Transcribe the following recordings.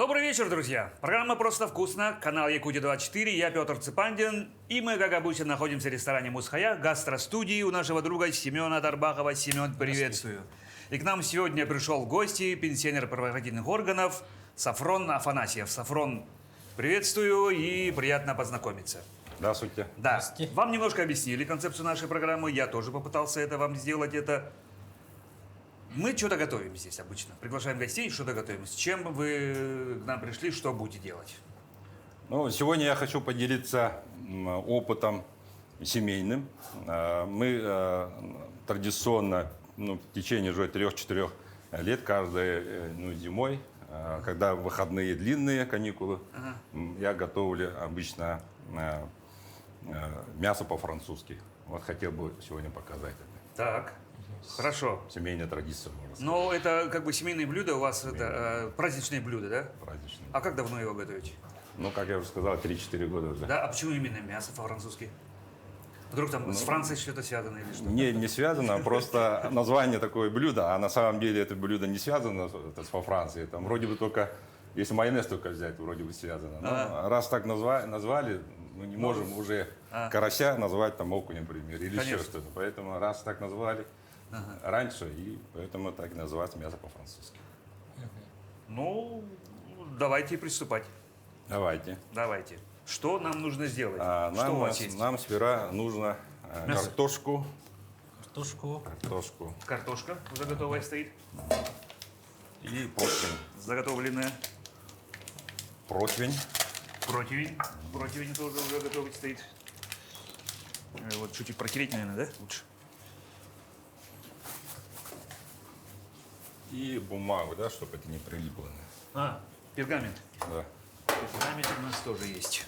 Добрый вечер, друзья! Программа «Просто вкусно», канал Якутия-24, я Петр Цыпандин. И мы, как обычно, находимся в ресторане «Мусхая», гастростудии у нашего друга Семена Тарбахова. Семен, приветствую. И к нам сегодня пришел в гости пенсионер правоохранительных органов Сафрон Афанасьев. Сафрон, приветствую и приятно познакомиться. Здравствуйте. Да, вам немножко объяснили концепцию нашей программы, я тоже попытался вам сделать это. Мы что-то готовим здесь обычно. Приглашаем гостей, что-то готовим. С чем вы к нам пришли, что будете делать? Ну, сегодня я хочу поделиться опытом семейным. Мы традиционно в течение уже 3-4 лет, каждой зимой, когда выходные длинные каникулы, я готовлю обычно мясо по-французски. Вот хотел бы сегодня показать это. Так, хорошо. Семейная традиция, можно сказать. Но это как бы семейные блюда у вас, это праздничные блюда, да? Праздничные. А как давно его готовите? Ну, как я уже сказал, 3-4 года уже. Да, а почему именно мясо по-французски? Вдруг там с Францией что-то связано или что? Не связано, просто название такое блюдо, а на самом деле это блюдо не связано во Франции. Там вроде бы только, если майонез только взять, вроде бы связано. Но раз так назвали, мы не можем уже карася назвать там окунем, например, или еще что-то. Поэтому раз так назвали раньше, и поэтому так и называется мясо по-французски. Ну, давайте приступать. Давайте. Давайте. Что нам нужно сделать? Что у вас есть? Нам сперва нужно картошку. Картошка уже готовая стоит. И противень. Заготовленная. Противень. Противень тоже уже готовый стоит. Вот чуть-чуть протереть, наверное, да? Лучше. И бумагу, да, чтобы это не прилипло. Пергамент. Да. Пергамент у нас тоже есть.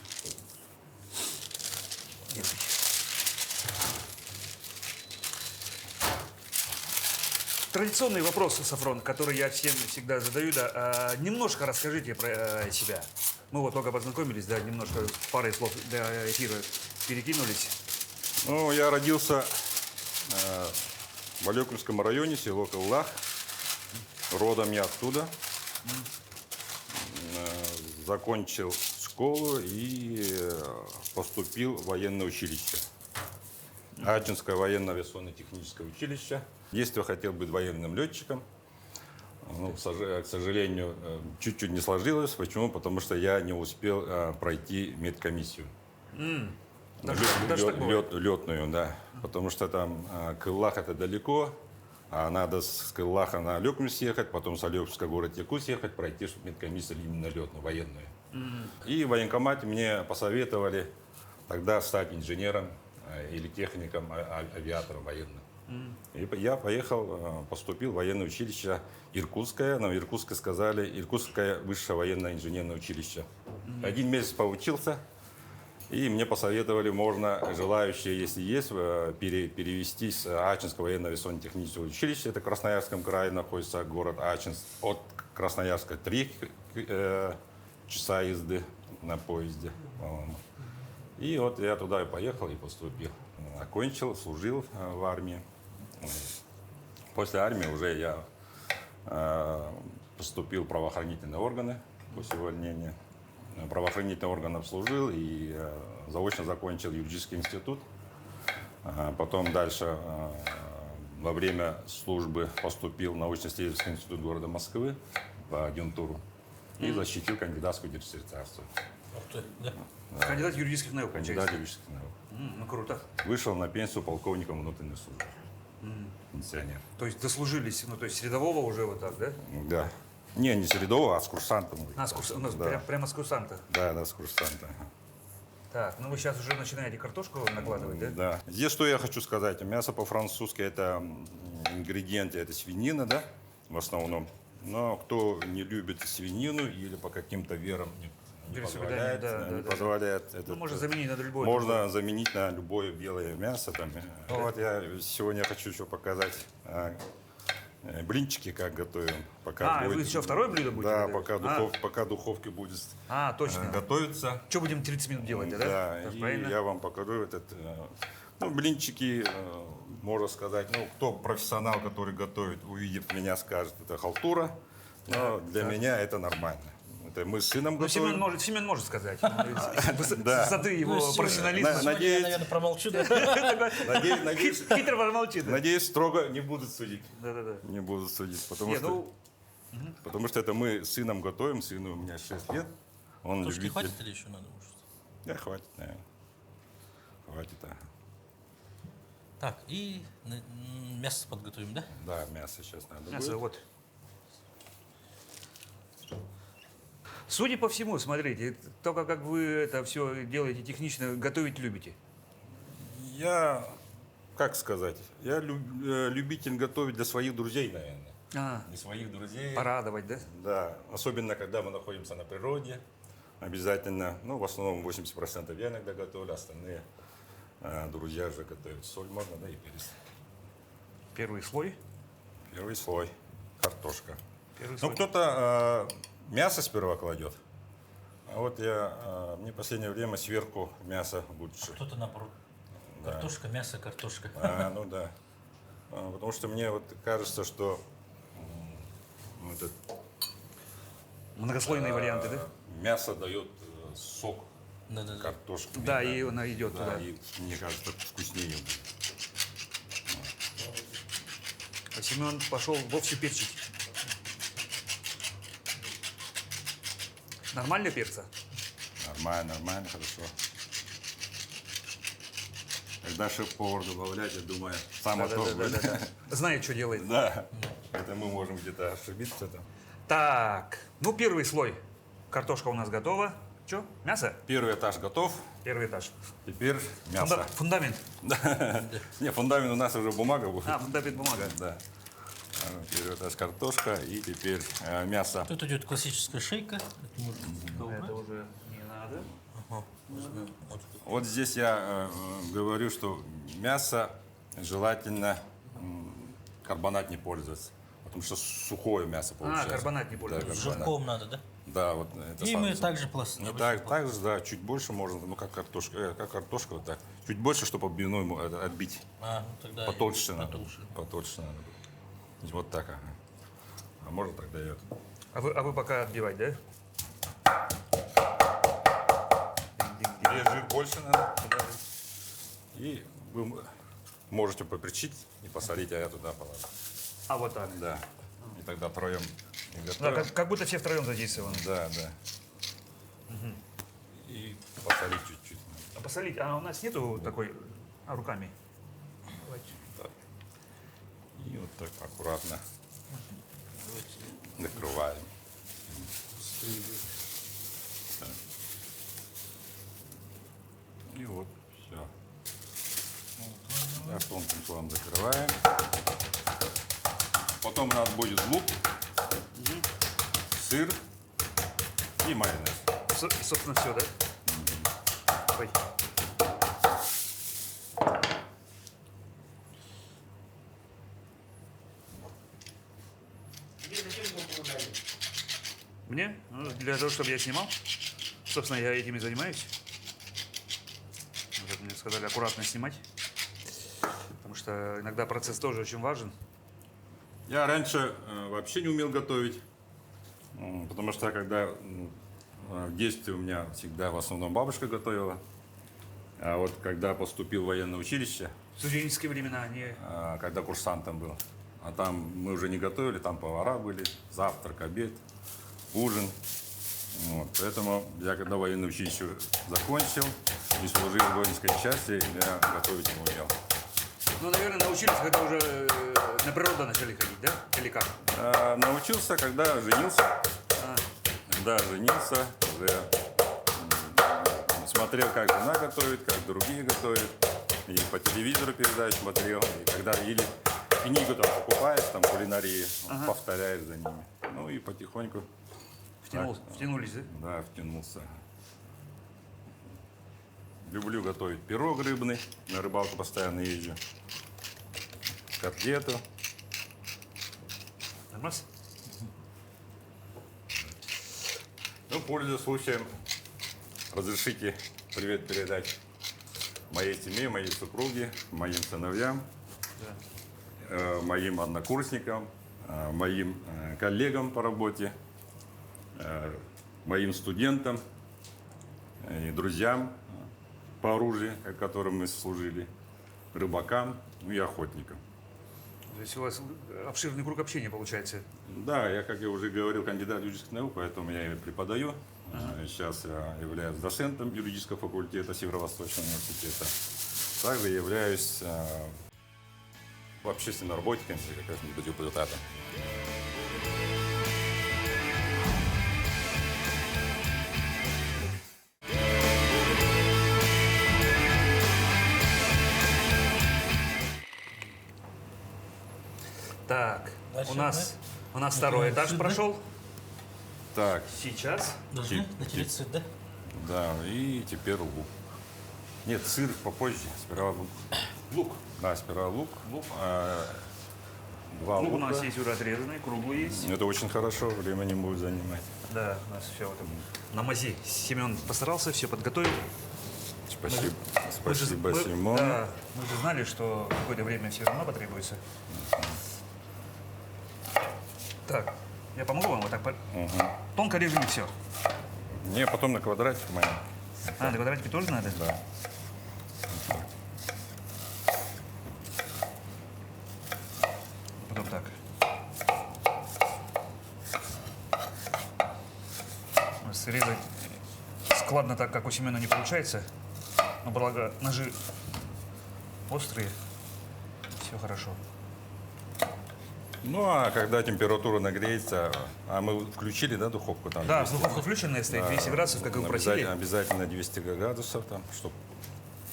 Традиционный вопрос, Сафрон, который я всем всегда задаю, да. Немножко расскажите про себя. Мы вот только познакомились, да, немножко парой слов до эфира перекинулись. Ну, я родился в Алекумском районе, село Кыллах. Родом я оттуда. Закончил школу и поступил в военное училище. Ачинское военно-авиационное техническое училище. В детстве хотел быть военным летчиком. Ну, к сожалению, чуть-чуть не сложилось. Почему? Потому что я не успел пройти медкомиссию. Летную, да. Потому что там Кыллах это далеко. А надо с Кыллаха на Алекум съехать, потом с Алекумска в город Якут съехать, пройти, чтобы медкомиссию именно летную, военную. И в военкомате мне посоветовали тогда стать инженером или техником, авиатором военным. И я поехал, поступил в военное училище Иркутское. Нам в Иркутске сказали, Иркутское высшее военное инженерное училище. 1 месяц поучился. И мне посоветовали, можно, желающие, если есть, перевести с Ачинского военно-авиационного технического училища, это в Красноярском крае находится город Ачинск, от Красноярска 3 часа езды на поезде, по-моему. И вот я туда и поехал и поступил. Окончил, служил в армии. После армии уже я поступил в правоохранительные органы после увольнения. Правоохранительных органов служил и заочно закончил юридический институт. Потом дальше во время службы поступил в научно-исследовательский институт города Москвы по адъюнктуру и защитил кандидатскую диссертацию. Кандидат юридических наук. Кандидат юридических наук. Ну, круто. Вышел на пенсию полковником внутренней службы. Пенсионер. То есть дослужились, ну, то есть с рядового уже вот так, да? Да. Не с рядового, а с курсантом. Да. Прямо с курсанта. Да, с курсанта. Так, ну вы сейчас уже начинаете картошку накладывать, да? Да. Здесь что я хочу сказать. Мясо по-французски это ингредиенты, это свинина, да, в основном. Но кто не любит свинину или по каким-то верам не позволяет, это, можно заменить на любое. Можно заменить на любое белое мясо. Там. Ну, вот я сегодня хочу еще показать блинчики, как готовим. Пока вы еще второе блюдо будете? Да, пока духовка будет точно. готовиться. Что будем 30 минут делать, да? Да, и я вам покажу этот... блинчики, можно сказать, кто профессионал, который готовит, увидев меня, скажет, это халтура. Но для меня это нормально. это мы с сыном Ну, готовим. Семен может сказать. Да. Высоты его сегодня- профессионализма. На- Сегодня я, Надеюсь- наверное, промолчу, да? Надеюсь, Хитро промолчит. да. надеюсь, строго не будут судить. Да-да-да. Не будут судить, потому Не, что... ну, Потому что это мы с сыном готовим, сыну у меня 6 лет. Он Тушки любитель. хватит или еще надо, может? Да, хватит, наверное. Хватит, ага. Так, и мясо подготовим, да? Да, мясо сейчас надо мясо, будет. вот. Судя по всему, смотрите, только как вы это все делаете технично, готовить любите. Я, как сказать, я любитель готовить для своих друзей, наверное. Для своих друзей. Порадовать, да? Да, особенно когда мы находимся на природе. Обязательно, ну, в основном 80% я иногда готовлю, остальные друзья же готовят. Соль можно, да, и перец. Первый слой. Первый слой. Картошка. Первый Ну, слой. кто-то мясо сперва кладет. А вот мне в последнее время сверху мясо больше. Кто-то наоборот. Картошка, мясо, картошка. Ну да. Потому что мне вот кажется, что этот, Многослойные варианты, да? мясо дает сок Да-да-да. картошки. Да, и она идет Да, туда. и мне кажется, вкуснее будет. А Семен пошел вовсе перчить. Нормально перца? Нормально, нормально, хорошо. Когда шеф-повар добавляет, я думаю, сам готов будет. Знает, что делает. Да. Это мы можем где-то ошибиться там. Так, ну первый слой. Картошка у нас готова. Что? Мясо? Первый этаж готов. Первый этаж. Теперь мясо. Фундамент. Не, фундамент у нас уже бумага будет. Фундамент бумага. Да. Первый этаж картошка и теперь мясо. Тут идет классическая шейка. Это можно Это убрать. уже не надо. Ага. Возьмем вот тут. Вот здесь я говорю, что мясо желательно карбонат не пользоваться. Потому что сухое мясо получается. карбонат не пользоваться. С Да, карбонат. жирком надо, да? Да, вот это И самое. мы также пласт. Ну, так же, да, чуть больше можно, ну как картошка, вот так. Чуть больше, чтобы отбивной отбить. А, ну тогда Потолще надо. потолще. Потолще надо. Вот так, ага. А можно тогда я... А вы пока отбивать, да? Где жир больше надо. И вы можете поперчить и посолить, а я туда положу. А вот так. Да. И тогда втроем и Да, готовим. как будто все втроем задействованы. Да, да. И посолить чуть-чуть. А посолить, а у нас нету такой, руками? Давайте. И вот так аккуратно накрываем. Так. И вот, все. Так, тонким слоем закрываем. Потом у нас будет лук, сыр и майонез. Собственно, все, да? Ой. Мне? Ну, для того, чтобы я снимал. Собственно, я этим и занимаюсь. Вот это мне сказали аккуратно снимать. Потому что иногда процесс тоже очень важен. Я раньше вообще не умел готовить, потому что когда в детстве у меня всегда в основном бабушка готовила, а вот когда поступил в военное училище, В студенческие времена они... когда курсантом был, а там мы уже не готовили, там повара были, завтрак, обед, ужин. Вот. Поэтому я когда военное училище закончил и служил в воинской части, я готовить не умел. Ну, наверное, научились, когда уже на природу начали ходить, да? Или как? Научился, когда женился. Да, женился, уже смотрел, как жена готовит, как другие готовят. И по телевизору передач смотрел. И когда или книгу там покупаешь, там кулинарии, повторяешь за ними. Ну и потихоньку. Втянулись, да? Да, втянулся. Люблю готовить пирог рыбный, на рыбалку постоянно езжу. Котлету. Нормально? Ну, пользуясь случаем, разрешите привет передать моей семье, моей супруге, моим сыновьям, моим однокурсникам, моим коллегам по работе, моим студентам и друзьям по оружию, которым мы служили, рыбакам, ну и охотникам. То есть у вас обширный круг общения получается. Да, я, как я уже говорил, кандидат юридических наук, поэтому я и преподаю. Сейчас я являюсь доцентом юридического факультета Северо-Восточного университета. Также являюсь общественным работником, как раз депутатом. Так, Дальше, у нас второй этаж сюда. прошел. Так, Сейчас. Должны натереть сыр, да? да, и теперь лук. Нет, сыр попозже, сперва лук. Лук. Да, сперва лук. Лук. Два Лук у лука. нас есть уже отрезанный, круглый есть. Это очень хорошо, время не будет занимать. Да, у нас все вот на мази. Семен постарался, все подготовил. Спасибо, Мы же- спасибо, мы- Симон. Да, мы же знали, что какое-то время все равно потребуется. Так, я помогу вам вот так. Тонко режем и все. Не, потом на квадратик моя. А, на квадратике тоже надо? Да. Потом так. Срезать складно так, как у Семена, не получается. Но благо ножи острые. Все хорошо. Ну, а когда температура нагреется, а мы включили, да, духовку там? Да, 200? духовка включенная стоит, 200 градусов, как вы просили. Обязательно 200 градусов, там, чтобы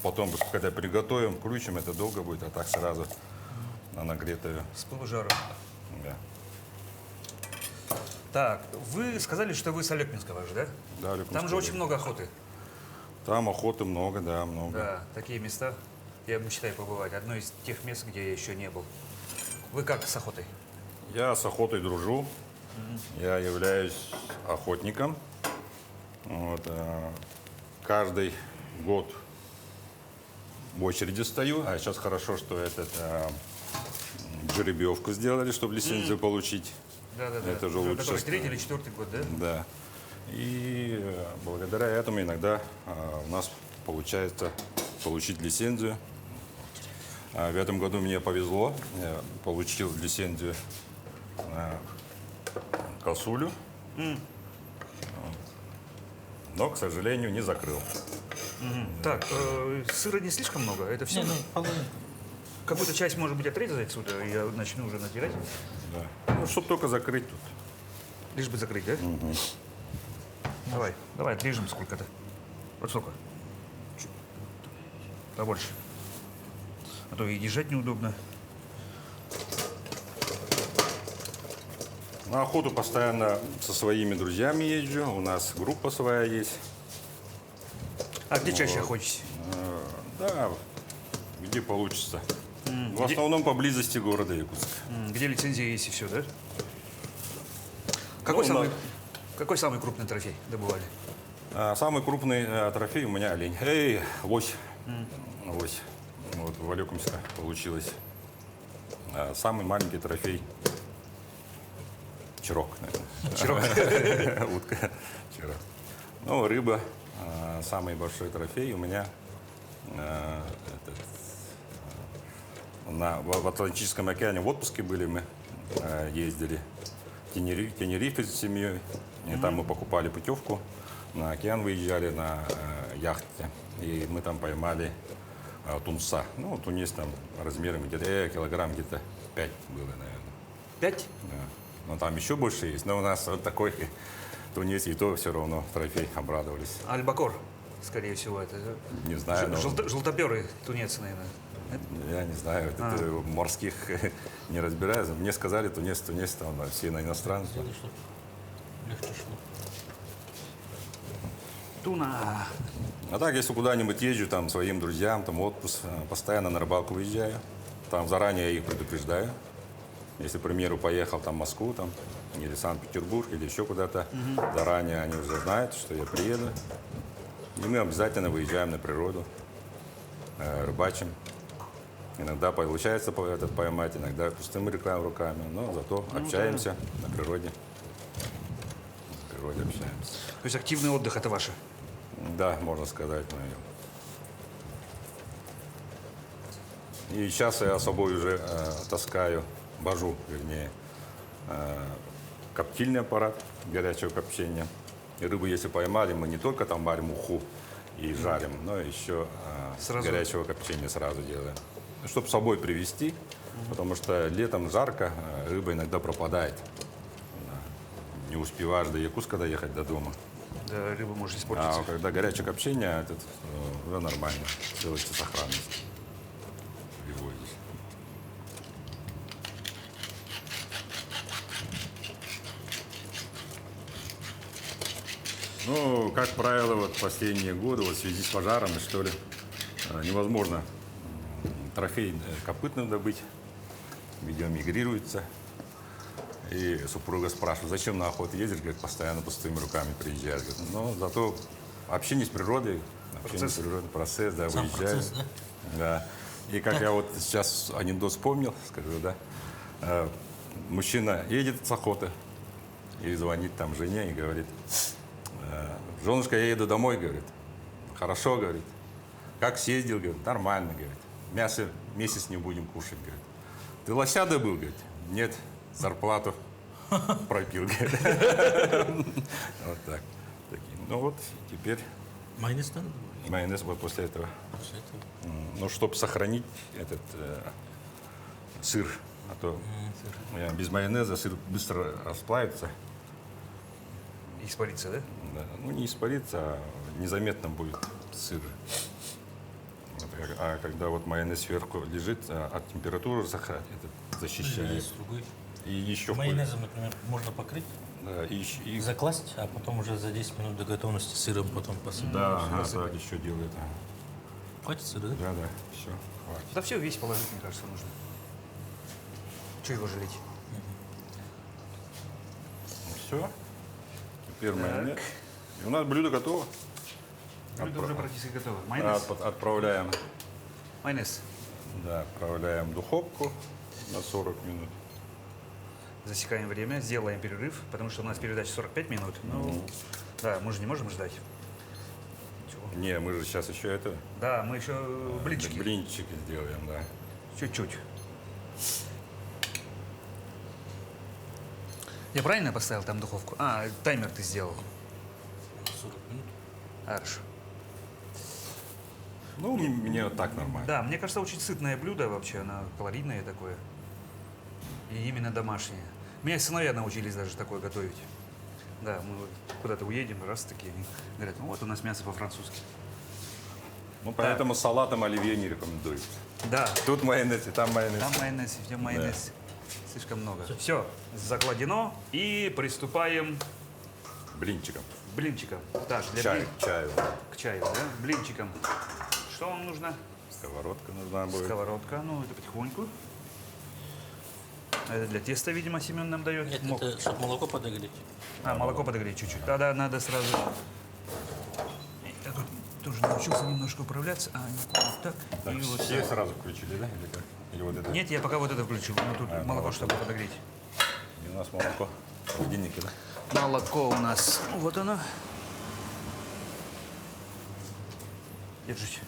потом, когда приготовим, включим, это долго будет, а так сразу на нагретую. С пылу жару. Да. Так, вы сказали, что вы с Алекминского же, да? Да, Алекминского, Там же да. очень много охоты. Там охоты много, да, много. Да, такие места. Я мечтаю побывать. Одно из тех мест, где я еще не был. Вы как с охотой? Я с охотой дружу. Я являюсь охотником. Вот, каждый год в очереди стою. А сейчас хорошо, что жеребьевку сделали, чтобы лицензию получить. Да. Это же Уже лучше. который третий или четвертый год, да? Да. И благодаря этому иногда у нас получается получить лицензию. В этом году мне повезло. Я получил лицензию на косулю. Но, к сожалению, не закрыл. Так, сыра не слишком много? Это все? Не, ну, половинку. Какую-то часть, может быть, отрезать отсюда, и я начну уже натирать. Да. Ну, чтобы только закрыть тут. Лишь бы закрыть, да? Давай, отрежем сколько-то. Вот сколько? Чуть побольше. А то и держать неудобно. На охоту постоянно со своими друзьями езжу. У нас группа своя есть. А где чаще охотитесь? Да, где получится. В основном поблизости города Якутска. Где лицензия есть и все, да? Какой самый крупный трофей добывали? Самый крупный трофей у меня олень. Эй, лось. Лось. Вот в Алекумске получилось. Самый маленький трофей черок, наверное. Черок. Утка. Черок. Ну, рыба. Самый большой трофей у меня в Атлантическом океане в отпуске были мы. Ездили в Тенерифе с семьей. И там мы покупали путевку. На океан выезжали на яхте. И мы там поймали тунца. Ну, тунец там размером где-то килограмм где-то 5 было, наверное. 5? Да. Но там еще больше есть. Но у нас вот такой тунец, и то все равно трофей, обрадовались. Альбакор, скорее всего, это. Не знаю, но Желтоберый тунец, наверное. я не знаю, это морских не разбираюсь. Мне сказали тунец, там все на иностранцев. Сделай, чтоб легче шло. Туна. А так, если куда-нибудь езжу, там, своим друзьям, там, отпуск, постоянно на рыбалку выезжаю. Там заранее я их предупреждаю. Если, к примеру, поехал там в Москву, там, или Санкт-Петербург, или еще куда-то, заранее они уже знают, что я приеду. И мы обязательно выезжаем на природу, рыбачим. Иногда получается поймать, иногда пустыми руками, но зато общаемся на природе. природе общаемся. То есть активный отдых это ваше? Да, можно сказать, И сейчас я с собой уже таскаю, вожу, вернее, коптильный аппарат горячего копчения. И рыбу, если поймали, мы не только там варим уху и жарим, но еще Сразу? горячего копчения сразу делаем. Чтобы с собой привезти, потому что летом жарко, рыба иногда пропадает. Не успеваешь до Якутска доехать до дома. Да, рыба может А испортиться. когда горячее копчение, это уже нормально, делается сохранность. Приводишь. Ну, как правило, вот последние годы, вот в связи с пожарами, что ли, невозможно трофей копытным добыть. Видео мигрируется. И супруга спрашивает, зачем на охоту ездишь, говорит, постоянно пустыми руками приезжаешь. Говорит, но зато общение с природой, общение с природой, процесс, да, Сам выезжаю. процесс, да? Да. И как я вот сейчас анекдот вспомнил, скажу, да, мужчина едет с охоты и звонит там жене и говорит, женушка, я еду домой, говорит, хорошо, говорит, как съездил, говорит, нормально, говорит, мясо месяц не будем кушать, говорит. Ты лося добыл, говорит, нет, зарплату пропил, говорит. Вот так. Ну вот, теперь Майонез надо? майонез вот после этого. После этого. Ну, чтобы сохранить этот сыр, а то без майонеза сыр быстро расплавится. Испариться, да? Да. Ну, не испарится, а незаметно будет сыр. Вот, а когда вот майонез сверху лежит, от температуры защищает. Есть другой. И еще Майонезом, например, можно покрыть, Да, и закласть, а потом уже за 10 минут до готовности сыром потом посыпать. да, ага, так еще делает. Хватит сыра, да? Да, да, все, хватит. Да все, весь положить, мне кажется, нужно. Че его жалеть? Все. Теперь майонез. И у нас блюдо готово. Блюдо уже практически готово. Майонез. Отправляем, Майонез. да, отправляем в духовку на 40 минут. Засекаем время, сделаем перерыв, потому что у нас передача 45 минут. Ну, да, мы же не можем ждать. Ничего. Не, мы же сейчас еще это Да, мы еще блинчики. блинчики сделаем, да. Чуть-чуть. Я правильно поставил там духовку? А, таймер ты сделал. 40 минут. Хорошо. Ну, мне вот так нормально. Да, мне кажется, очень сытное блюдо вообще, оно калорийное такое. И именно домашнее. Меня сыновья научились даже такое готовить. Да, мы вот куда-то уедем, раз такие, они говорят, ну вот у нас мясо по-французски. Ну, поэтому салатом оливье не рекомендуется. Да, Тут майонез, и там майонез. там майонез, где майонез. Слишком много. Все, закладено и приступаем Блинчиком. к блинчикам. Так, для Чаю, чаю. к чаю, да? Блинчикам. Что вам нужно? Сковородка нужна будет. Сковородка, ну это потихоньку. Это для теста, видимо, Семен нам дает. Нет, это чтобы молоко подогреть. А, молоко подогреть чуть-чуть. Да, надо сразу. Я тут тоже научился немножко управляться. А, вот так. Так, И вот все так. сразу включили, да? Или как? Или вот это? Нет, я пока вот это включил. Ну, тут молоко, молоко. чтобы подогреть. И у нас молоко в холодильнике, да? Молоко у нас. Вот оно. Держите.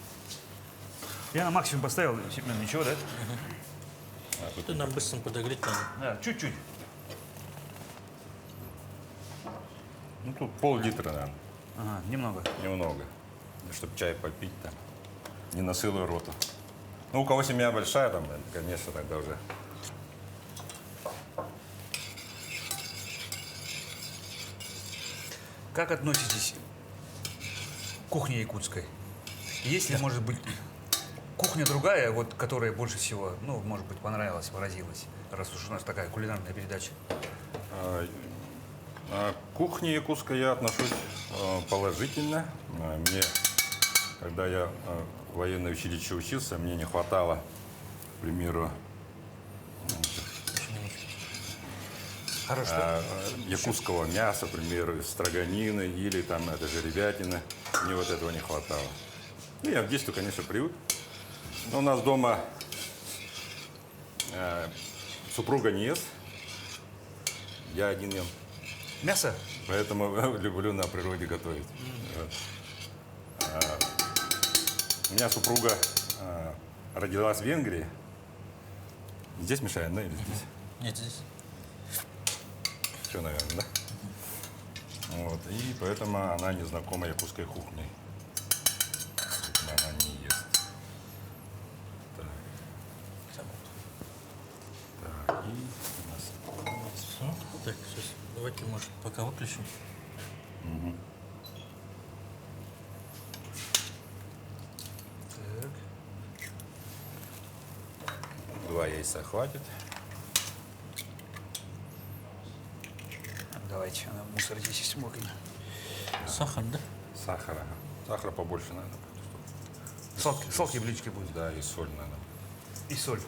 Я на максимум поставил, Семен, ничего, да? Это нам быстро подогреть надо. Да, чуть-чуть. Ну, тут пол-литра, наверное. Ага, немного. Немного. Чтобы чай попить там. Не на сылую роту. Ну, у кого семья большая, там, конечно, тогда уже. Как относитесь к кухне якутской? Есть ли, может быть, кухня другая, вот, которая больше всего, ну, может быть, понравилась, поразилась, раз уж у нас такая кулинарная передача? К кухне якутской я отношусь положительно. Мне, когда я в военное училище учился, мне не хватало, к примеру, Хорошо. якутского мяса, к примеру, строганины или там это жеребятина. Мне вот этого не хватало. Ну, я в детстве, конечно, привык. Но у нас дома супруга не ест. Я один ем. Мясо? Поэтому люблю на природе готовить. Вот. У меня супруга родилась в Венгрии. Здесь мешаем, да, или здесь? Нет, здесь. Все, наверное, да? Вот. И поэтому она не знакома якутской кухней. Поэтому она не ест. Так. Так, и у нас Все. Так, сейчас. Давайте, может, пока выключим. Так. 2 яйца хватит. Давайте, мусор здесь есть мокрый. Сахар, да? Сахара. Сахара побольше надо. Сладкие блинчики будут. Да, и соль надо. И соль.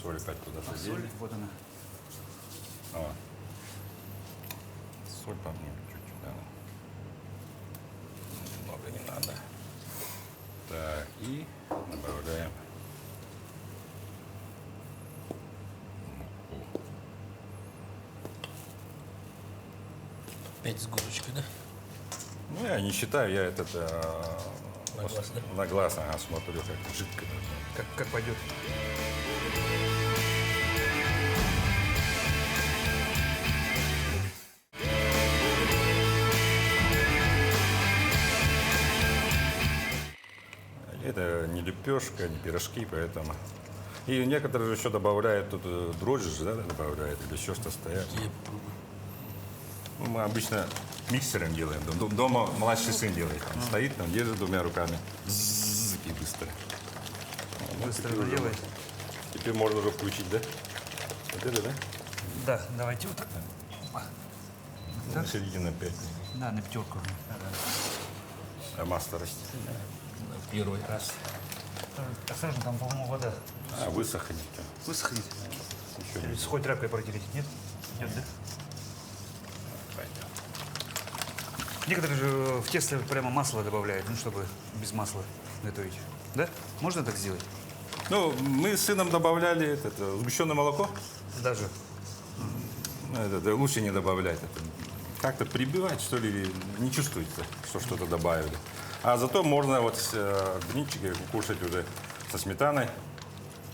Соль опять куда-то Соль, дели. вот она. Соль, по-моему, чуть-чуть надо. Много не надо. Так, и добавляем муку. 5 с горочкой, да? Ну, я не считаю, я это На глаз, да? на глаз смотрю, как жидко. Как пойдет. Это не лепешка, не пирожки, поэтому. И некоторые еще добавляют тут дрожжи, да, добавляют, или еще что стоят. Я пробую. Ну, мы обычно миксером делаем. Дома младший сын делает. Он стоит, там держит 2 руками. Зззз, и быстро. Быстро теперь уже делай. Теперь можно уже включить, да? Вот это, да? Да, давайте вот так. На середину 5. Да, на пятерку. А масло растет. Первый раз. Осторожно, там, по-моему, вода. А, высохнет. Высохнет. Еще Или не сухой тряпкой протереть? Нет? Нет, да? пойдет. Некоторые же в тесто прямо масло добавляют, ну, чтобы без масла готовить. Да? Можно так сделать? Ну, мы с сыном добавляли сгущенное молоко. Даже. Ну, это лучше не добавлять. Это как-то прибивать, что ли, не чувствуется, что что-то добавили. А зато можно вот блинчики кушать уже со сметаной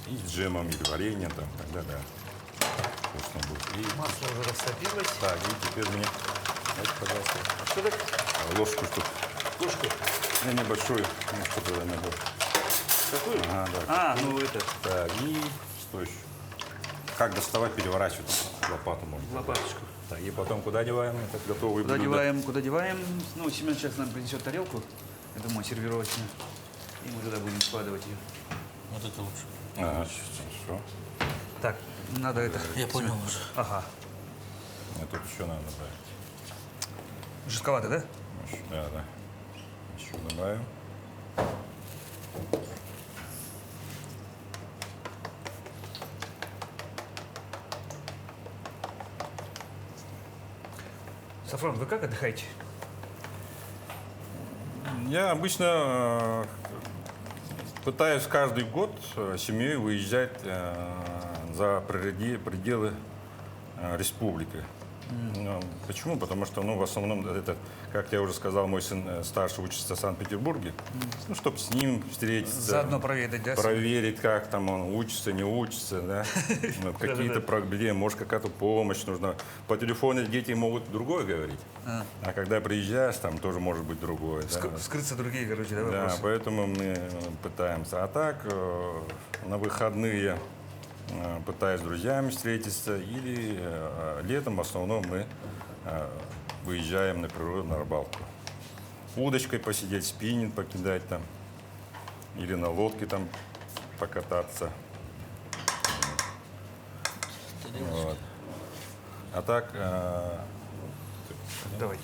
и с джемом или вареньем, там, тогда да, вкусно будет. И, Масло уже растопилось. так, и теперь мне, дайте, пожалуйста, Что так? ложку, чтобы Ложку. небольшую, ну, что-то надо. Какую? Ага, да. А, ну это, Так, и что еще? Как доставать, переворачивать лопату можно. лопаточку. Так, и потом куда деваем? Это готовый Куда блюдо. деваем, куда деваем? Ну, Семен сейчас нам принесет тарелку, я думаю, сервировочную. И мы туда будем складывать ее. Вот это лучше. Ага, хорошо. Так, надо это... Я понял уже. Ага. А тут еще надо добавить. Жестковато, да? Еще, да, да. Еще добавим. Сафрон, вы как отдыхаете? Я обычно пытаюсь каждый год семьей выезжать за пределы республики. Ну, почему? Потому что, ну, в основном, это, как я уже сказал, мой сын старший учится в Санкт-Петербурге. Ну, чтобы с ним встретиться. Заодно проведать, да? Проверить, как там он учится, не учится, да. Ну, какие-то проблемы, может, какая-то помощь нужна. По телефону дети могут другое говорить. А когда приезжаешь, там тоже может быть другое. Да. Скрыться другие, короче, да, Да, вопросы? поэтому мы пытаемся. А так, на выходные пытаюсь с друзьями встретиться. Или летом в основном мы выезжаем на природу, на рыбалку. Удочкой посидеть, спиннинг покидать там. Или на лодке там покататься. Вот. А так, Давайте.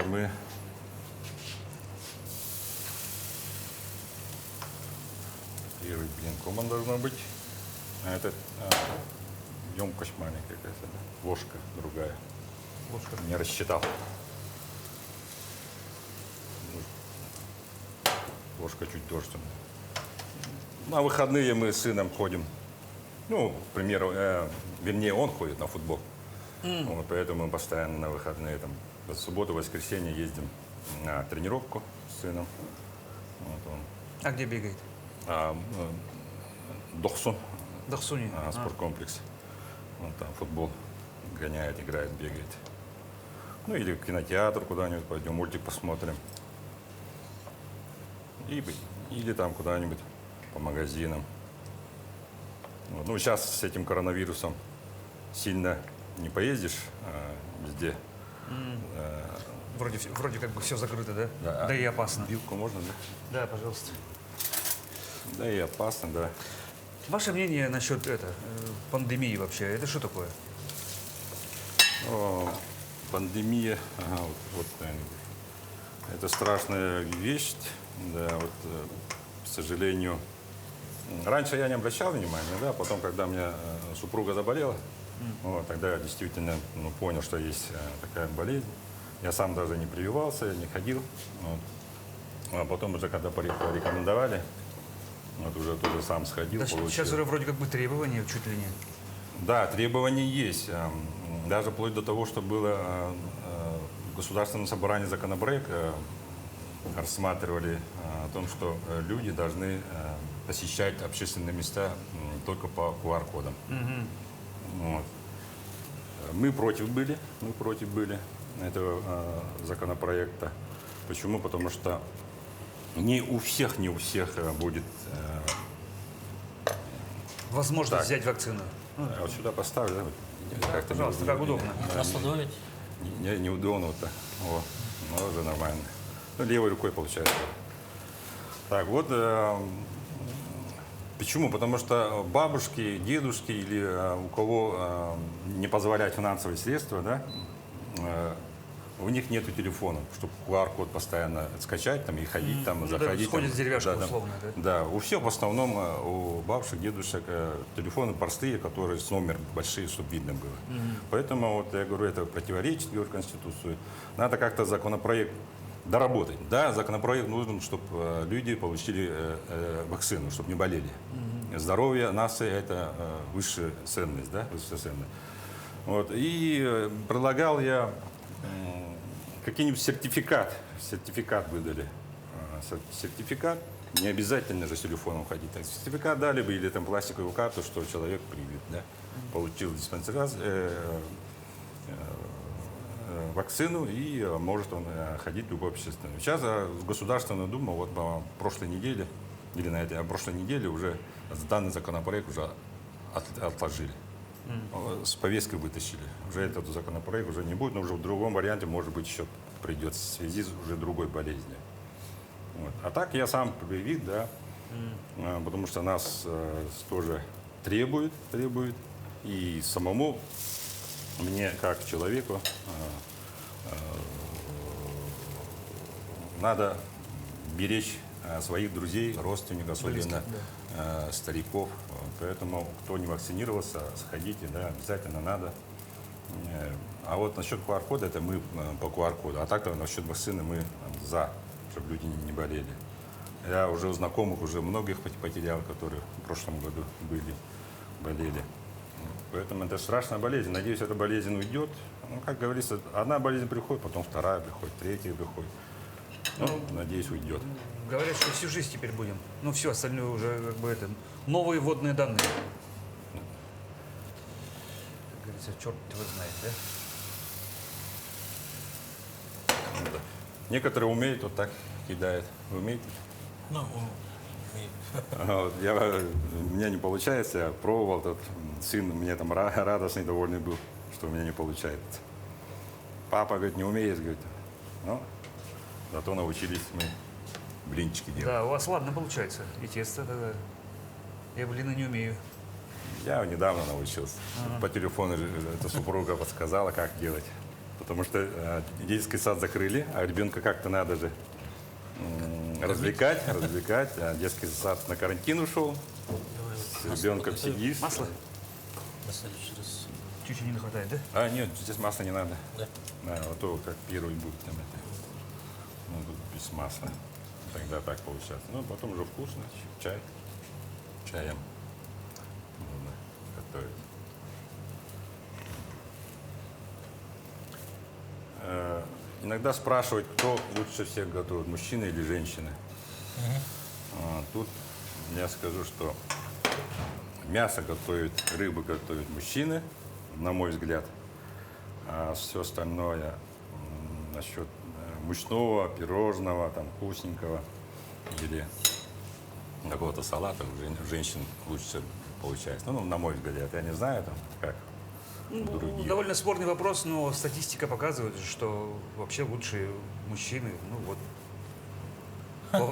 мы первый блинком он должно быть. А это емкость маленькая какая-то, да? Ложка другая. Ложка. Не рассчитал. Ложка чуть дождь. На выходные мы с сыном ходим. Ну, к примеру, вернее, он ходит на футбол. Вот, поэтому мы постоянно на выходные, там, в субботу, воскресенье ездим на тренировку с сыном. Вот он. А где бегает? Дохсун, Дахсуни. спорткомплекс. Он там футбол гоняет, играет, бегает. Ну или в кинотеатр куда-нибудь пойдем, мультик посмотрим. Или там куда-нибудь по магазинам. Вот. Ну, сейчас с этим коронавирусом сильно не поездишь везде. Вроде как бы все закрыто, да? Да. Да и опасно. Вилку можно, да? Да, пожалуйста. Да и опасно, да. Ваше мнение насчет пандемии вообще, это что такое? Пандемия, ага, вот, наверное, это страшная вещь, да, вот, к сожалению. Раньше я не обращал внимания, да, потом, когда у меня супруга заболела, вот, тогда я действительно понял, что есть такая болезнь. Я сам даже не прививался, не ходил. Вот. А потом уже, когда порекомендовали, вот уже тоже сам сходил, Да, получил. сейчас уже вроде как бы требования чуть ли не. Да, требования есть. Даже вплоть до того, что было в Государственном собрании законопроект, рассматривали о том, что люди должны посещать общественные места только по QR-кодам. Вот. Мы против были этого законопроекта. Почему? Потому что не у всех будет. Возможность Так. взять вакцину. Я вот сюда поставлю, да? Как-то Пожалуйста, как удобно. Раскладывать? Неудобно вот так. Вот. Ну, уже нормально. Ну, левой рукой получается. Так, вот почему? Потому что бабушки, дедушки или у кого не позволяют финансовые средства, да, у них нету телефона, чтобы QR-код постоянно скачать там, и ходить там, заходить. сходит там. с деревяшкой Да, условно, да? Да, у всех в основном, у бабушек, дедушек телефоны простые, которые с номер большие, чтобы видно было. Поэтому, вот я говорю, это противоречит говорю, Конституции. Надо как-то законопроект доработать. Да, законопроект нужен, чтобы люди получили вакцину, чтобы не болели. Здоровье нации – это высшая ценность, да, высшая ценность. Вот. И предлагал я какой-нибудь сертификат выдали. Сертификат, не обязательно же с телефоном ходить. Так, сертификат дали бы или там пластиковую карту, что человек привит, да, получил вакцину и может он ходить в любой общественный. Сейчас Государственная Дума вот по прошлой неделе или на этой прошлой неделе уже данный законопроект уже отложили. С повесткой вытащили. Уже этот законопроект уже не будет, но уже в другом варианте, может быть, еще придется в связи с уже другой болезнью. Вот. А так я сам привит, да, потому что нас тоже требует, и самому мне, как человеку, надо беречь своих друзей, родственников, особенно стариков. Поэтому, кто не вакцинировался, сходите, да, обязательно надо. А вот насчет QR-кода, это мы по QR-коду. А так-то насчет вакцины мы за, чтобы люди не болели. Я уже у знакомых уже многих потерял, которые в прошлом году болели. Поэтому это страшная болезнь. Надеюсь, эта болезнь уйдет. Ну, как говорится, одна болезнь приходит, потом вторая приходит, третья приходит. Ну, надеюсь, уйдет. Говорят, что всю жизнь теперь будем. Ну, все остальное уже как бы это новые водные данные. Как говорится, черт его знает, да? Ну, да. Некоторые умеют, вот так кидают. Вы умеете? Ну, Вот, у меня не получается, я пробовал, тот сын мне там радостный, довольный был, что у меня не получается. Папа, говорит, не умеешь, говорит. Ну, зато научились мы блинчики делать. Да, у вас ладно получается. И тесто тогда. Я блины не умею. Я недавно научился. По телефону эта супруга подсказала, как делать. Потому что детский сад закрыли, а ребенка как-то надо же развлекать. А детский сад на карантин ушел. С ребенком сидишь. Масло? на следующий раз. Чуть-чуть не хватает, да? А, нет, здесь масла не надо. Да. Да, вот то, как первый будет там это. Ну, тут без масла. Тогда так получается. Ну, потом уже вкусно. Чаем. Можно готовить. Иногда спрашивают, кто лучше всех готовит, мужчины или женщины. Тут я скажу, что мясо готовят, рыбу готовят мужчины, на мой взгляд. А все остальное насчет мучного, пирожного, там, вкусненького или какого-то салата у женщин лучше получается. Ну, на мой взгляд, я не знаю, там, как другие. Довольно спорный вопрос, но статистика показывает, что вообще лучшие мужчины, ну вот,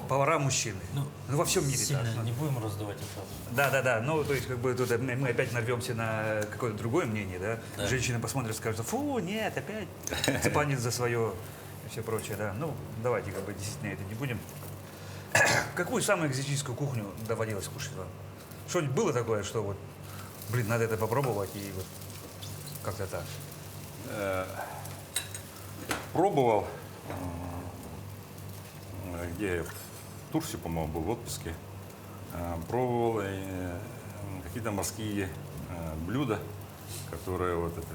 повара мужчины. Ну, во всем мире Сильно так. не будем раздавать это. Да. Ну, то есть, как бы тут мы опять нарвемся на какое-то другое мнение, да? Да. Женщины посмотрят, скажут, фу, нет, опять цепанит за свое и все прочее, да. Ну, давайте, как бы, действительно это не будем. Какую самую экзотическую кухню доводилось кушать вам? Что-нибудь было такое, что вот, блин, надо это попробовать и вот как-то так? Пробовал, где я в Турции, по-моему, был в отпуске. Пробовал какие-то морские блюда, которые вот это,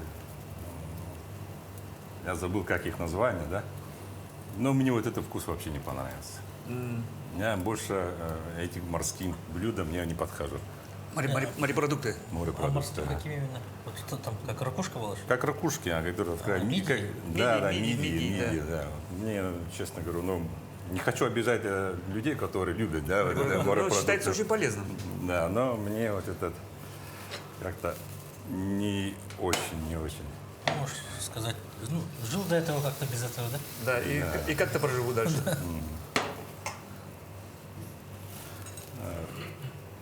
я забыл, как их название, да? Но мне вот этот вкус вообще не понравился. Я больше этих морских блюд мне не подхожу. Морепродукты. А Морепродукты. морские какими именно? Вот что там, как ракушка была? что ли? Как ракушки, которые такая мидии? Да, Мидии, мидии, да. Мне, честно говорю, ну, не хочу обижать людей, которые любят, да, вот это Ну, морепродукты. считается очень полезным. Да, но мне вот этот как-то не очень. Можешь сказать, ну, жил до этого как-то без этого, да? Да, и как-то проживу дальше.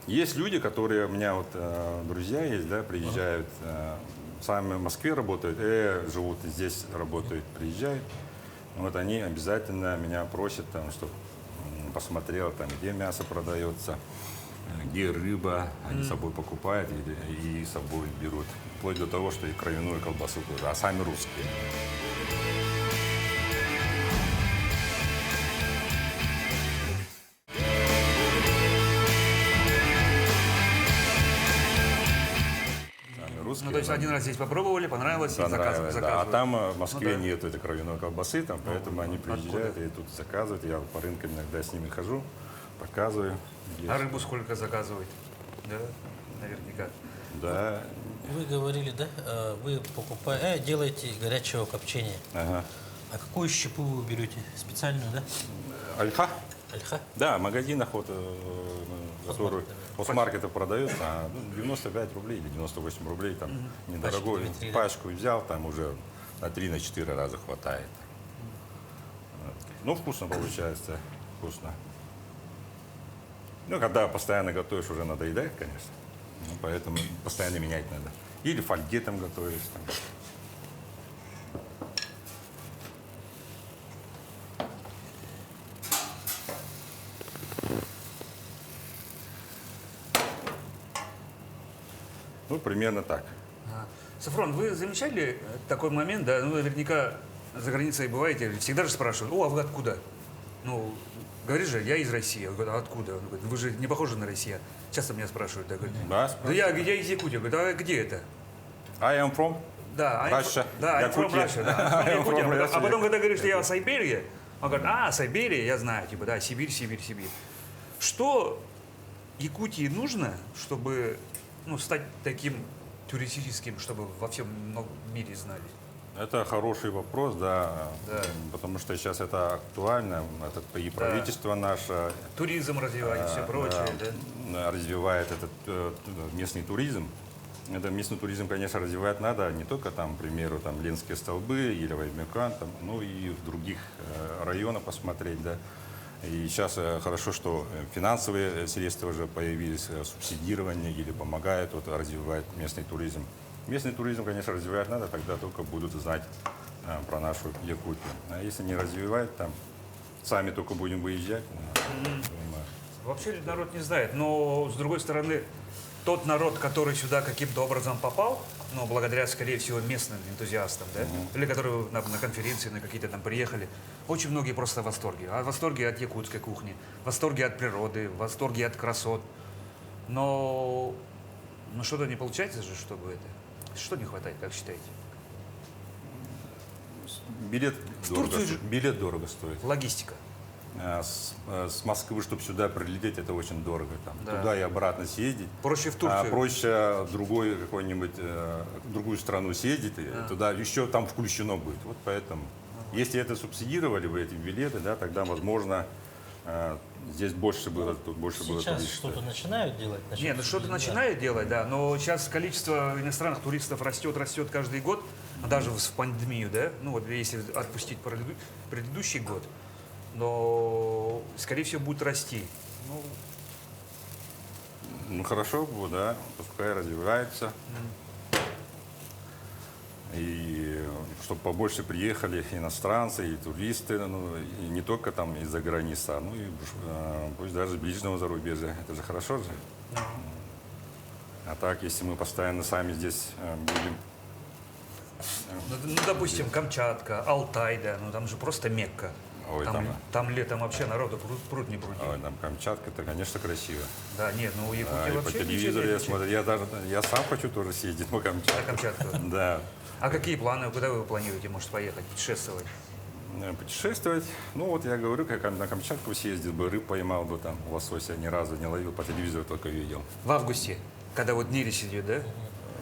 Есть люди, которые у меня вот друзья есть, да, приезжают, сами в Москве работают, живут здесь, работают, приезжают. Вот они обязательно меня просят, там, чтобы посмотрел, там, где мясо продается, где рыба, они с собой покупают и с собой берут. Вплоть до того, что и кровяную колбасу тоже, а сами русские. Сами русские. Ну, то есть да. один раз здесь попробовали, понравилось, и Понравилось, да. А заказывают. там в Москве Ну, да. нет этой кровяной колбасы, там, поэтому они приезжают и тут заказывают. Я по рынкам иногда с ними хожу, показываю. А Есть. рыбу сколько заказывают? Да, наверняка. Да. Вы говорили, да, вы покупаете, делаете горячего копчения. Ага. А какую щепу вы берете? Специальную, да? Альха? Альха? Да, в магазинах, вот, которые от маркета продаются, 95 рублей или 98 рублей, там недорогой. Пачки 2-3, да? Пачку взял, там уже на 3-4 раза хватает. Вот. Ну, вкусно получается, вкусно. Ну, когда постоянно готовишь, уже надоедает, конечно. Ну, поэтому постоянно менять надо. Или в фольге там готовишь. Там. Ну, примерно так. Сафрон, вы замечали такой момент, да, ну, наверняка за границей бываете, всегда же спрашивают, а вы откуда? Ну, говоришь же, я из России. Я говорю, а откуда? Он говорит, вы же не похожи на россиян. Часто меня спрашивают, да, говорят, Да, да я из Якутии. Я говорю, а где это? I am from. Да, Russia. Да, I'm from Якутия. Russia, да. I'm from I'm from Якутия. Russia. А потом, когда говоришь, что я Сайберия, он говорит, Сайберия, я знаю, типа, да, Сибирь. Что Якутии нужно, чтобы, ну, стать таким туристическим, чтобы во всем мире знали? Это хороший вопрос, да, Да. потому что сейчас это актуально. И правительство наше Туризм развивать и все прочее, да? развивает этот местный туризм. Это местный туризм, конечно, развивать надо не только там, к примеру, там Ленские столбы или Ваймекан, там, ну и в других районах посмотреть, да. И сейчас хорошо, что финансовые средства уже появились, субсидирование или помогают вот, развивать местный туризм. Местный туризм, конечно, развивать надо, тогда только будут знать про нашу Якутию. А если не развивать, там сами только будем выезжать. Вообще народ не знает, но с другой стороны, тот народ, который сюда каким-то образом попал, ну, благодаря, скорее всего, местным энтузиастам, да, или которые на конференции, на какие-то там приехали, очень многие просто в восторге. А в восторге от якутской кухни, в восторге от природы, в восторге от красот. Но что-то не получается же, чтобы это... Что не хватает, как считаете? Билет дорого, Турцию же- билет дорого стоит. Логистика. С Москвы, чтобы сюда прилететь, это очень дорого. Там. Да. Туда и обратно съездить. Проще в А Турцию. проще в другой какой-нибудь, другую страну съездить, и туда еще там включено будет. Вот поэтому. Если это субсидировали бы, эти билеты, да, тогда, возможно, здесь больше было, тут больше было Сейчас туристов. что-то начинают делать? Не, ну что-то Да. начинает делать, да, но сейчас количество иностранных туристов растет каждый год, даже в пандемию, да, ну вот если отпустить предыдущий год, но, скорее всего, будет расти. Ну, Ну хорошо было, да, пускай развивается. И чтобы побольше приехали иностранцы и туристы, ну, и не только там из-за границы, ну и пусть даже с ближнего зарубежья. Это же хорошо же. А так, если мы постоянно сами здесь будем... ну, допустим, Камчатка, Алтай, да, ну там же просто Мекка. Ой, там, там- летом вообще народу пруд не пруди. Ой, там Камчатка, это, конечно, красиво. Да, нет, ну Якутия И по вообще телевизору я замечательно. смотрю, я сам хочу тоже съездить на На Камчатку. Камчатку. Да. А какие планы, куда вы планируете, может, поехать, путешествовать? Путешествовать. Ну вот я говорю, как на Камчатку съездил бы, рыб поймал бы там, лосося ни разу не ловил, по телевизору только видел. В августе, когда вот нересь идет, да?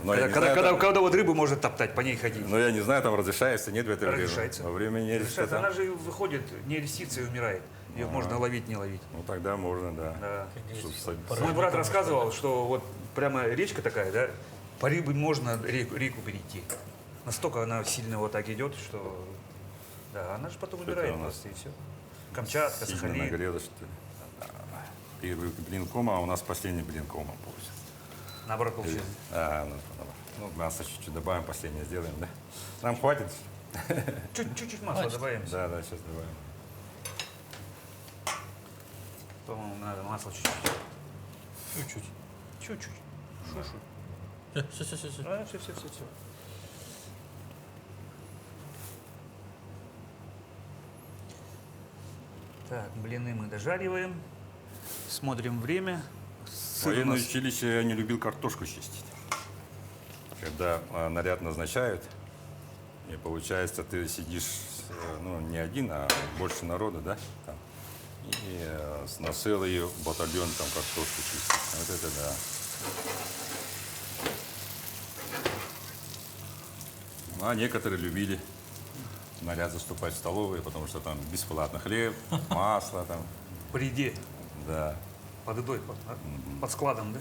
Но я не Когда, знаю, там- когда вот рыбу можно топтать, по ней ходить. Но я не знаю, там разрешается, нет в это время. Разрешается. Во время нереста Разрешается. там. Она же выходит, нерестится и умирает. Ее можно ловить, не ловить. Ну тогда можно, да. Да. Чтоб Мой брат рассказывал, что вот прямо речка такая, да, по рыбе можно реку перейти. Настолько она сильно вот так идет, что... Да, она же потом Что умирает это у нас? просто, и все. Камчатка, Сильно Сахалин. нагрело, что ли. Первый блинком, а у нас последний блинком получится. Наоборот, получилось. Ну, мясо чуть-чуть добавим, последнее сделаем, да? Нам хватит? Чуть-чуть масла добавим. Да, да, сейчас добавим. По-моему, надо масла чуть-чуть. Чуть-чуть. Чуть-чуть. Шу-шу. Все. А, все. Так, блины мы дожариваем. Смотрим время. В Сыр у военное нас- училище я не любил картошку чистить. Когда наряд назначают, и получается, ты сидишь, ну, не один, а больше народа, да, там, и на целый батальон там картошку чистить. Вот это да. Ну, а некоторые любили наряд заступать в столовые, потому что там бесплатно хлеб, масло там, При еде, да. под едой, под складом, да?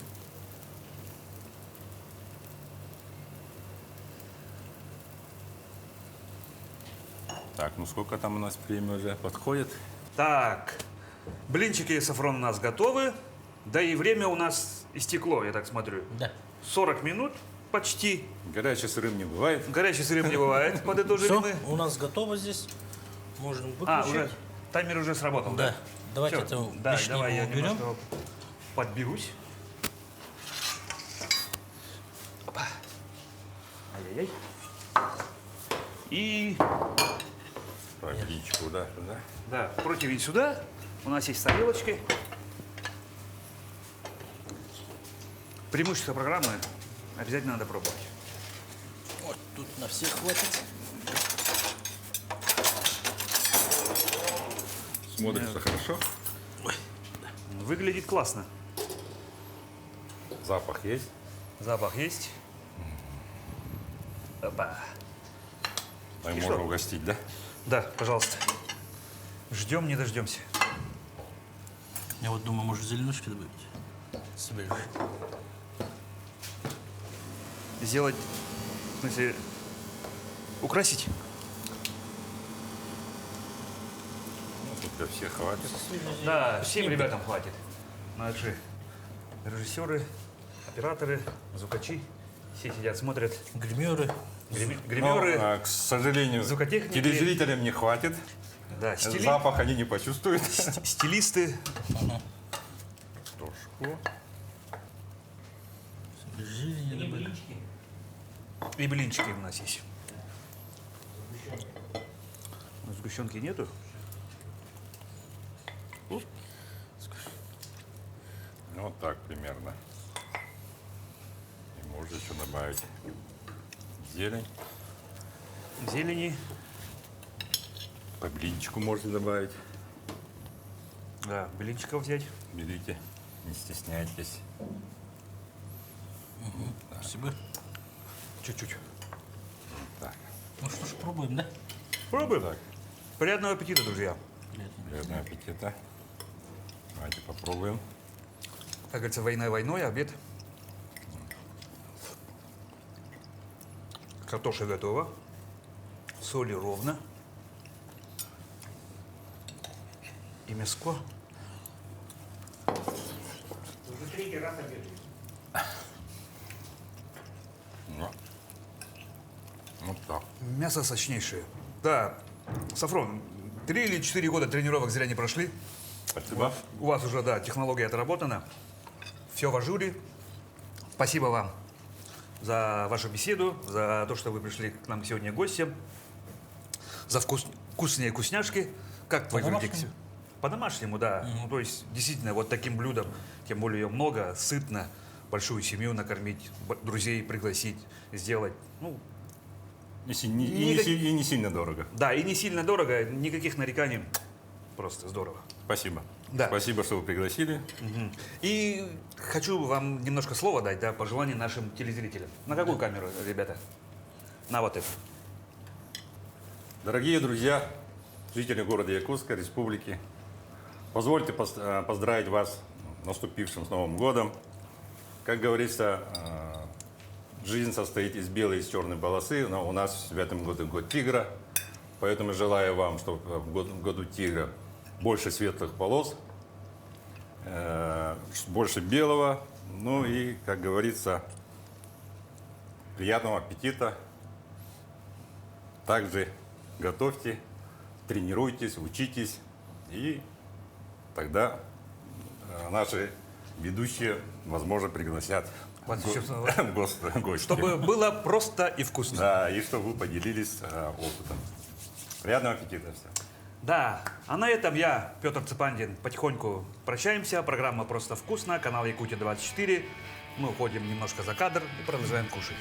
Так, ну сколько там у нас время уже подходит? Так, блинчики Сафрон у нас готовы. Да и время у нас истекло, я так смотрю. Да. 40 минут почти. Горячий сырым не бывает. Горячий сырым не бывает, подытожили Все, мы. у нас готово здесь. Можем выключить. А, уже таймер уже сработал, да? Да. Давайте Всё. это Да, лишнее давай мы я уберем. немножко подберусь. Опа. Ай-яй-яй. И, Так, яичко, да, сюда. да, противень сюда. У нас есть тарелочки. Преимущество программы обязательно надо пробовать. Вот тут на всех хватит. Смотрится хорошо. Выглядит классно. Запах есть. Запах есть. Опа. Мы И можем что? угостить, да? Да, пожалуйста. Ждем, не дождемся. Я вот думаю, может, зеленушки добавить? Себе. Сделать, в смысле, украсить. Ну, тут для всех хватит. Да, всем ребятам хватит. Наши режиссеры, операторы, звукачи. Все сидят, смотрят. Гримеры. Гримеры, Но, к сожалению, звукотехники. телезрителям не хватит. да, Запах они не почувствуют. стилисты. Тушку. Зелень добавить. И блинчики у нас есть. Но сгущенки нету. Вот так примерно. И можно еще добавить зелень. Зелени. По блинчику можете добавить. Да, блинчиков взять. Берите, не стесняйтесь. Спасибо. Чуть-чуть. Так, Ну что ж, пробуем, да? Пробуем. так, Приятного аппетита, друзья. приятного аппетита. Давайте попробуем. Как говорится, война войной, а обед. Картошка готова. Соли ровно. И мяско. Уже третий раз обедаю. Ну, вот так. Мясо сочнейшее. Да, Сафрон, 3 или 4 года тренировок зря не прошли. Спасибо. У вас уже, да, технология отработана. Все в ажуре. Спасибо вам за вашу беседу, за то, что вы пришли к нам сегодня гостем, за вкусные вкусняшки. Как твой вердикт? По-домашнему. По-домашнему, да. Ну, то есть, действительно, вот таким блюдом, тем более ее много, сытно, большую семью накормить, друзей пригласить, сделать. Ну, И не сильно дорого. да, и не сильно дорого, никаких нареканий. Просто здорово. Спасибо. Да. Спасибо, что вы пригласили. И хочу вам немножко слова дать, да, пожелания нашим телезрителям. На какую камеру, ребята? На вот эту. Дорогие друзья, жители города Якутска, республики, позвольте поздравить вас с наступившим с Новым годом. Как говорится, жизнь состоит из белой и из черной полосы, но у нас в этом году год тигра, поэтому желаю вам, чтобы в году тигра больше светлых полос, больше белого, ну и, как говорится, приятного аппетита. Также готовьте, тренируйтесь, учитесь, и тогда наши ведущие, возможно, пригласят Вас еще гостей. Чтобы было просто и вкусно. Да, и чтобы вы поделились опытом. Приятного аппетита всем. Да, а на этом я, Петр Цепандин, потихоньку прощаемся. Программа «Просто вкусно», канал Якутия 24. Мы уходим немножко за кадр и продолжаем кушать.